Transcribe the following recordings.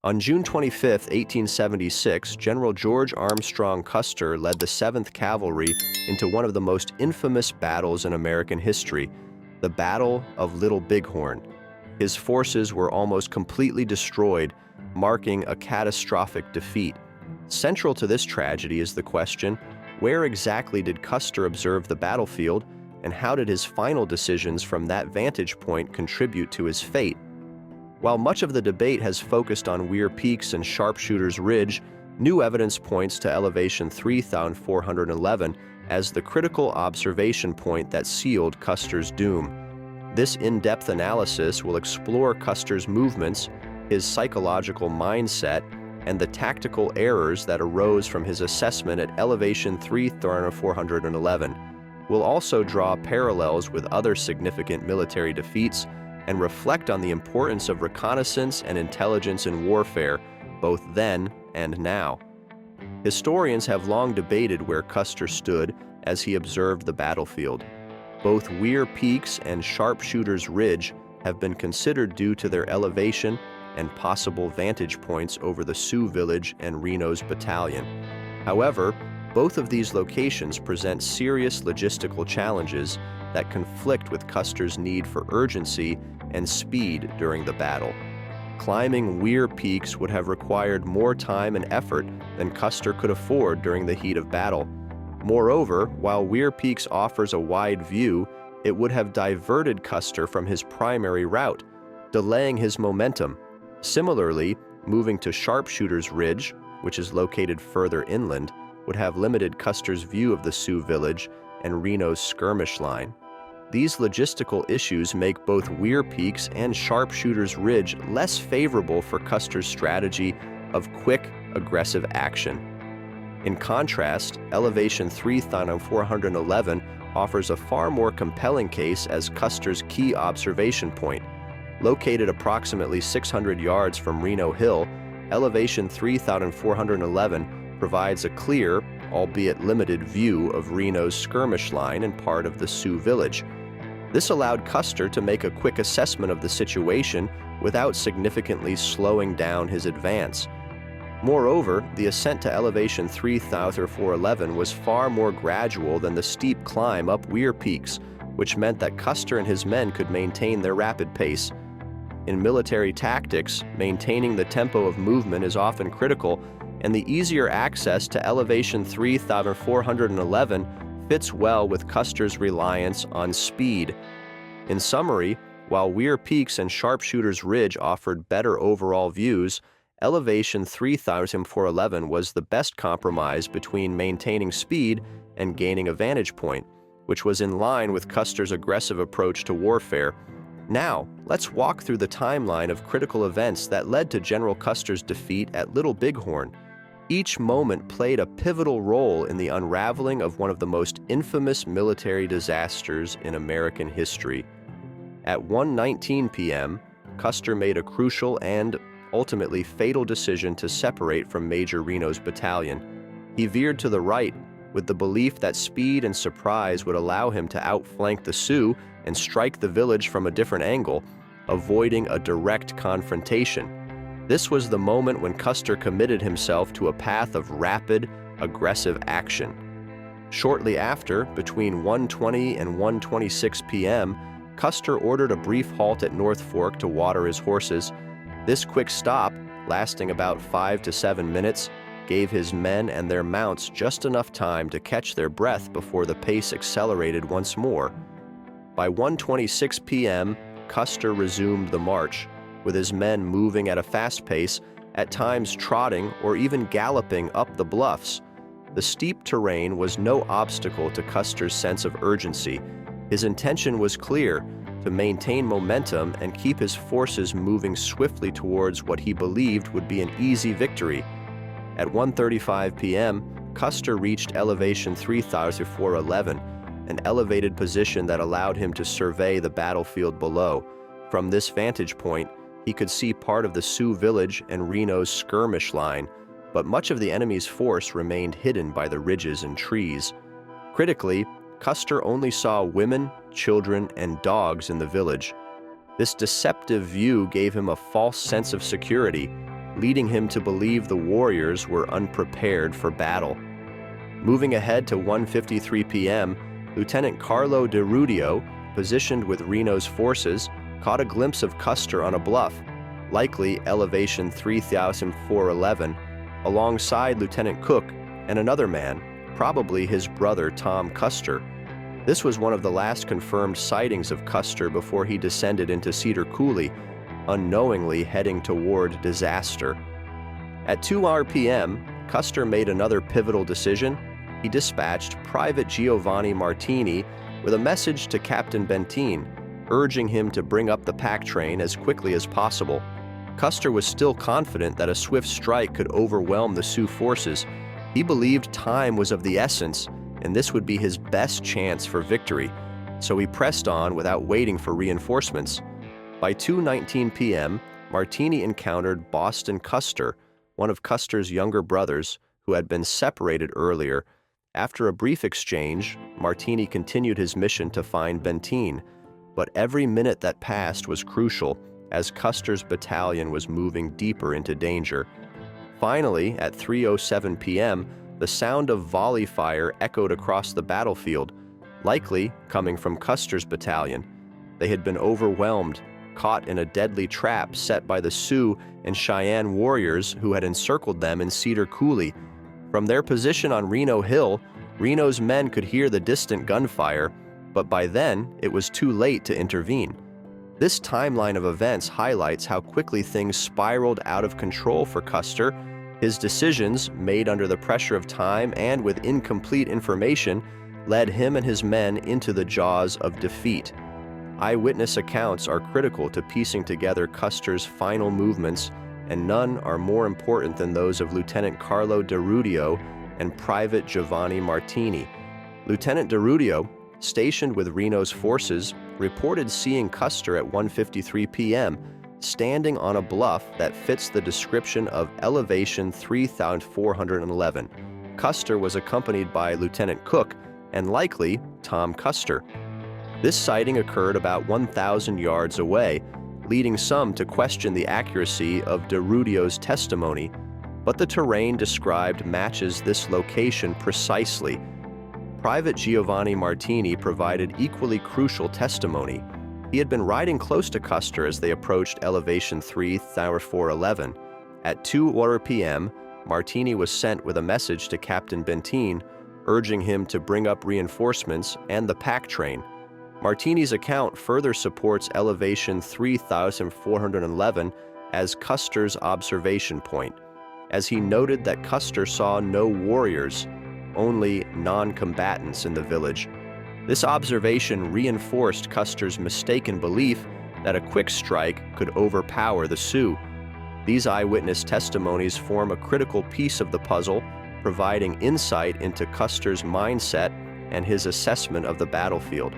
On June 25, 1876, General George Armstrong Custer led the 7th Cavalry into one of the most infamous battles in American history, the Battle of Little Bighorn. His forces were almost completely destroyed, marking a catastrophic defeat. Central to this tragedy is the question, where exactly did Custer observe the battlefield, and how did his final decisions from that vantage point contribute to his fate? While much of the debate has focused on Weir Peaks and Sharpshooter's Ridge, new evidence points to elevation 3,411 as the critical observation point that sealed Custer's doom. This in-depth analysis will explore Custer's movements, his psychological mindset, and the tactical errors that arose from his assessment at elevation 3,411. We'll also draw parallels with other significant military defeats and reflect on the importance of reconnaissance and intelligence in warfare, both then and now. Historians have long debated where Custer stood as he observed the battlefield. Both Weir Peaks and Sharpshooter's Ridge have been considered due to their elevation and possible vantage points over the Sioux village and Reno's battalion. However, both of these locations present serious logistical challenges that conflict with Custer's need for urgency and speed during the battle. Climbing Weir Peaks would have required more time and effort than Custer could afford during the heat of battle. Moreover, while Weir Peaks offers a wide view, it would have diverted Custer from his primary route, delaying his momentum. Similarly, moving to Sharpshooter's Ridge, which is located further inland, would have limited Custer's view of the Sioux village and Reno's skirmish line. These logistical issues make both Weir Peaks and Sharpshooter's Ridge less favorable for Custer's strategy of quick, aggressive action. In contrast, elevation 3,411 offers a far more compelling case as Custer's key observation point. Located approximately 600 yards from Reno Hill, elevation 3,411 provides a clear, albeit limited view of Reno's skirmish line and part of the Sioux village. This allowed Custer to make a quick assessment of the situation without significantly slowing down his advance. Moreover, the ascent to elevation 3,411 was far more gradual than the steep climb up Weir Peaks, which meant that Custer and his men could maintain their rapid pace. In military tactics, maintaining the tempo of movement is often critical, and the easier access to elevation 3,411 fits well with Custer's reliance on speed. In summary, while Weir Peaks and Sharpshooter's Ridge offered better overall views, elevation 3,411 was the best compromise between maintaining speed and gaining a vantage point, which was in line with Custer's aggressive approach to warfare. Now, let's walk through the timeline of critical events that led to General Custer's defeat at Little Bighorn. Each moment played a pivotal role in the unraveling of one of the most infamous military disasters in American history. At 1:19 p.m., Custer made a crucial and ultimately fatal decision to separate from Major Reno's battalion. He veered to the right with the belief that speed and surprise would allow him to outflank the Sioux and strike the village from a different angle, avoiding a direct confrontation. This was the moment when Custer committed himself to a path of rapid, aggressive action. Shortly after, between 1:20 and 1:26 p.m., Custer ordered a brief halt at North Fork to water his horses. This quick stop, lasting about 5 to 7 minutes, gave his men and their mounts just enough time to catch their breath before the pace accelerated once more. By 1:26 p.m., Custer resumed the march, with his men moving at a fast pace, at times trotting or even galloping up the bluffs. The steep terrain was no obstacle to Custer's sense of urgency. His intention was clear: to maintain momentum and keep his forces moving swiftly towards what he believed would be an easy victory. At 1:35 p.m., Custer reached elevation 3,411, an elevated position that allowed him to survey the battlefield below. From this vantage point, he could see part of the Sioux village and Reno's skirmish line, but much of the enemy's force remained hidden by the ridges and trees. Critically, Custer only saw women, children, and dogs in the village. This deceptive view gave him a false sense of security, leading him to believe the warriors were unprepared for battle. Moving ahead to 1:53 p.m., Lieutenant Carlo de Rudio, positioned with Reno's forces, caught a glimpse of Custer on a bluff, likely elevation 3,411, alongside Lieutenant Cook and another man, probably his brother Tom Custer. This was one of the last confirmed sightings of Custer before he descended into Cedar Coulee, unknowingly heading toward disaster. At 2 p.m., Custer made another pivotal decision. He dispatched Private Giovanni Martini with a message to Captain Benteen, urging him to bring up the pack train as quickly as possible. Custer was still confident that a swift strike could overwhelm the Sioux forces. He believed time was of the essence, and this would be his best chance for victory, so he pressed on without waiting for reinforcements. By 2:19 p.m., Martini encountered Boston Custer, one of Custer's younger brothers, who had been separated earlier. After a brief exchange, Martini continued his mission to find Benteen, but every minute that passed was crucial, as Custer's battalion was moving deeper into danger. Finally, at 3:07 p.m., the sound of volley fire echoed across the battlefield, likely coming from Custer's battalion. They had been overwhelmed, caught in a deadly trap set by the Sioux and Cheyenne warriors who had encircled them in Cedar Coulee. From their position on Reno Hill, Reno's men could hear the distant gunfire, but by then it was too late to intervene. This timeline of events highlights how quickly things spiraled out of control for Custer. His decisions, made under the pressure of time and with incomplete information, led him and his men into the jaws of defeat. Eyewitness accounts are critical to piecing together Custer's final movements, and none are more important than those of Lieutenant Carlo de Rudio and Private Giovanni Martini. Lieutenant de Rudio, stationed with Reno's forces, reported seeing Custer at 1:53 p.m., standing on a bluff that fits the description of elevation 3,411. Custer was accompanied by Lieutenant Cook and likely Tom Custer. This sighting occurred about 1,000 yards away, leading some to question the accuracy of de Rudio's testimony, but the terrain described matches this location precisely. Private Giovanni Martini provided equally crucial testimony. He had been riding close to Custer as they approached elevation 3,411. At 2 p.m., Martini was sent with a message to Captain Benteen, urging him to bring up reinforcements and the pack train. Martini's account further supports elevation 3,411 as Custer's observation point, as he noted that Custer saw no warriors, only non-combatants in the village. This observation reinforced Custer's mistaken belief that a quick strike could overpower the Sioux. These eyewitness testimonies form a critical piece of the puzzle, providing insight into Custer's mindset and his assessment of the battlefield.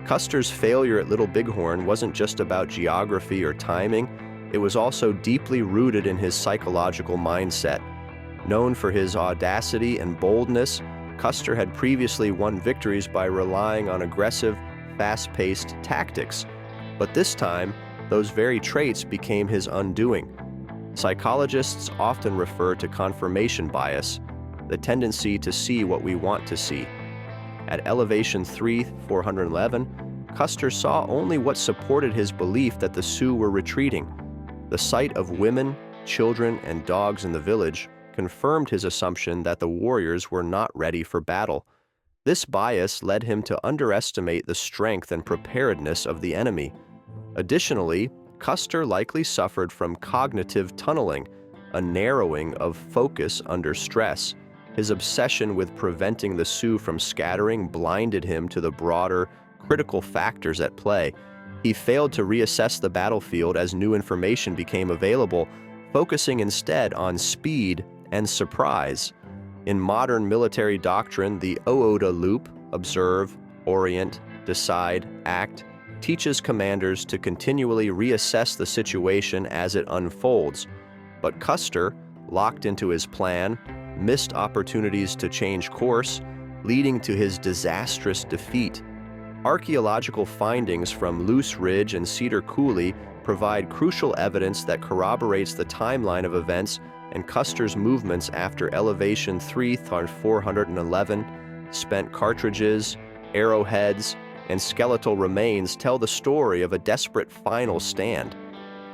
Custer's failure at Little Bighorn wasn't just about geography or timing, it was also deeply rooted in his psychological mindset. Known for his audacity and boldness, Custer had previously won victories by relying on aggressive, fast-paced tactics, but this time, those very traits became his undoing. Psychologists often refer to confirmation bias, the tendency to see what we want to see. At elevation 3,411, Custer saw only what supported his belief that the Sioux were retreating. The sight of women, children, and dogs in the village confirmed his assumption that the warriors were not ready for battle. This bias led him to underestimate the strength and preparedness of the enemy. Additionally, Custer likely suffered from cognitive tunneling, a narrowing of focus under stress. His obsession with preventing the Sioux from scattering blinded him to the broader, critical factors at play. He failed to reassess the battlefield as new information became available, focusing instead on speed and surprise. In modern military doctrine, the OODA loop, observe, orient, decide, act, teaches commanders to continually reassess the situation as it unfolds. But Custer, locked into his plan, missed opportunities to change course, leading to his disastrous defeat. Archaeological findings from Loose Ridge and Cedar Coulee provide crucial evidence that corroborates the timeline of events and Custer's movements after Elevation 3,411. Spent cartridges, arrowheads, and skeletal remains tell the story of a desperate final stand.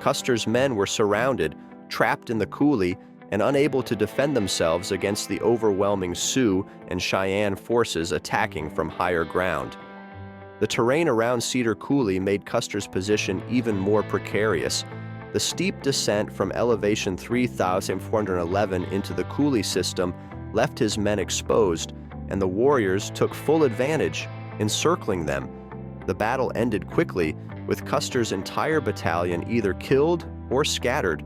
Custer's men were surrounded, trapped in the coulee, and unable to defend themselves against the overwhelming Sioux and Cheyenne forces attacking from higher ground. The terrain around Cedar Coulee made Custer's position even more precarious. The steep descent from elevation 3,411 into the coulee system left his men exposed, and the warriors took full advantage, encircling them. The battle ended quickly, with Custer's entire battalion either killed or scattered.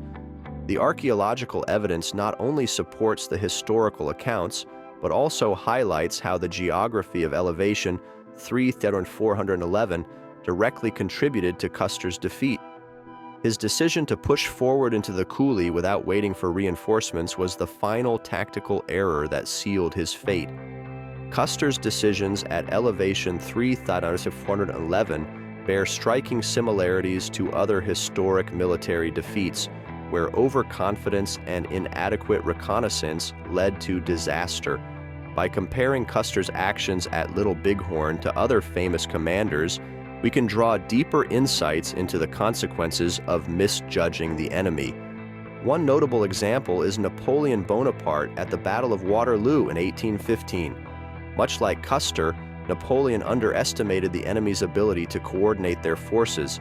The archaeological evidence not only supports the historical accounts, but also highlights how the geography of elevation 3,411 directly contributed to Custer's defeat. His decision to push forward into the coulee without waiting for reinforcements was the final tactical error that sealed his fate. Custer's decisions at elevation 3,411 bear striking similarities to other historic military defeats, where overconfidence and inadequate reconnaissance led to disaster. By comparing Custer's actions at Little Bighorn to other famous commanders, we can draw deeper insights into the consequences of misjudging the enemy. One notable example is Napoleon Bonaparte at the Battle of Waterloo in 1815. Much like Custer, Napoleon underestimated the enemy's ability to coordinate their forces.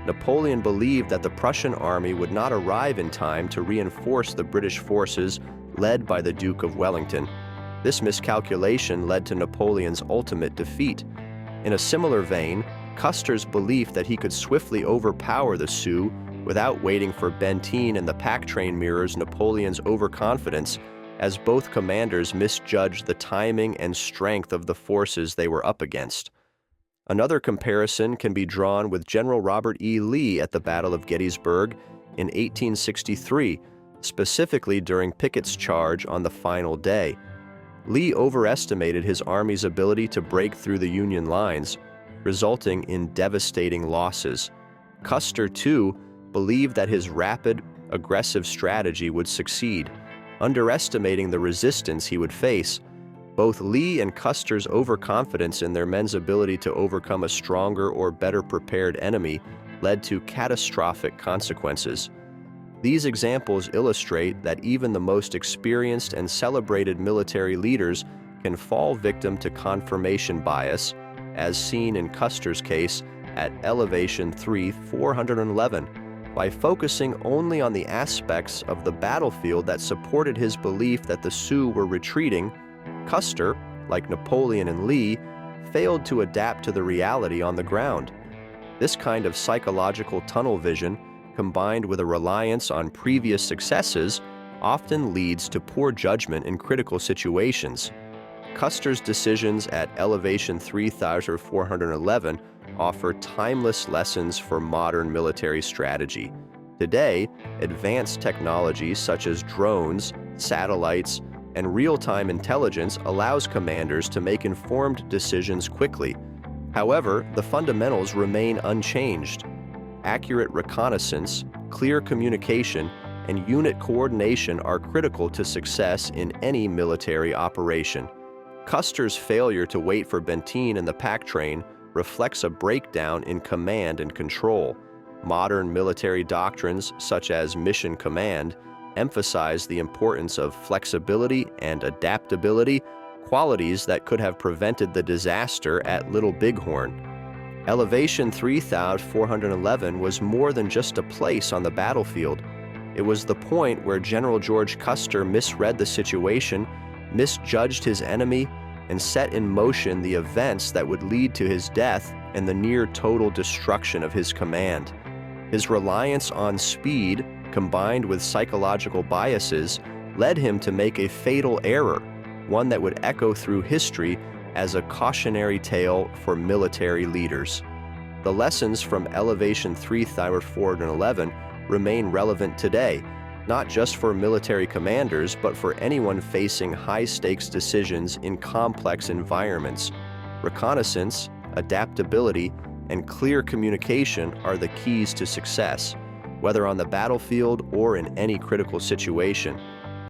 Napoleon believed that the Prussian army would not arrive in time to reinforce the British forces led by the Duke of Wellington. This miscalculation led to Napoleon's ultimate defeat. In a similar vein, Custer's belief that he could swiftly overpower the Sioux without waiting for Benteen and the pack train mirrors Napoleon's overconfidence, as both commanders misjudged the timing and strength of the forces they were up against. Another comparison can be drawn with General Robert E. Lee at the Battle of Gettysburg in 1863, specifically during Pickett's charge on the final day. Lee overestimated his army's ability to break through the Union lines, resulting in devastating losses. Custer, too, believed that his rapid, aggressive strategy would succeed, underestimating the resistance he would face. Both Lee and Custer's overconfidence in their men's ability to overcome a stronger or better prepared enemy led to catastrophic consequences. These examples illustrate that even the most experienced and celebrated military leaders can fall victim to confirmation bias, as seen in Custer's case at elevation 3,411. By focusing only on the aspects of the battlefield that supported his belief that the Sioux were retreating, Custer, like Napoleon and Lee, failed to adapt to the reality on the ground. This kind of psychological tunnel vision, combined with a reliance on previous successes, often leads to poor judgment in critical situations. Custer's decisions at elevation 3,411 offer timeless lessons for modern military strategy. Today, advanced technologies such as drones, satellites, and real-time intelligence allows commanders to make informed decisions quickly. However, the fundamentals remain unchanged. Accurate reconnaissance, clear communication, and unit coordination are critical to success in any military operation. Custer's failure to wait for Benteen and the pack train reflects a breakdown in command and control. Modern military doctrines, such as mission command, emphasize the importance of flexibility and adaptability, qualities that could have prevented the disaster at Little Bighorn. Elevation 3,411 was more than just a place on the battlefield. It was the point where General George Custer misread the situation, misjudged his enemy, and set in motion the events that would lead to his death and the near total destruction of his command. His reliance on speed, combined with psychological biases, led him to make a fatal error, one that would echo through history as a cautionary tale for military leaders. The lessons from Elevation 3,411 remain relevant today, not just for military commanders, but for anyone facing high-stakes decisions in complex environments. Reconnaissance, adaptability, and clear communication are the keys to success, whether on the battlefield or in any critical situation.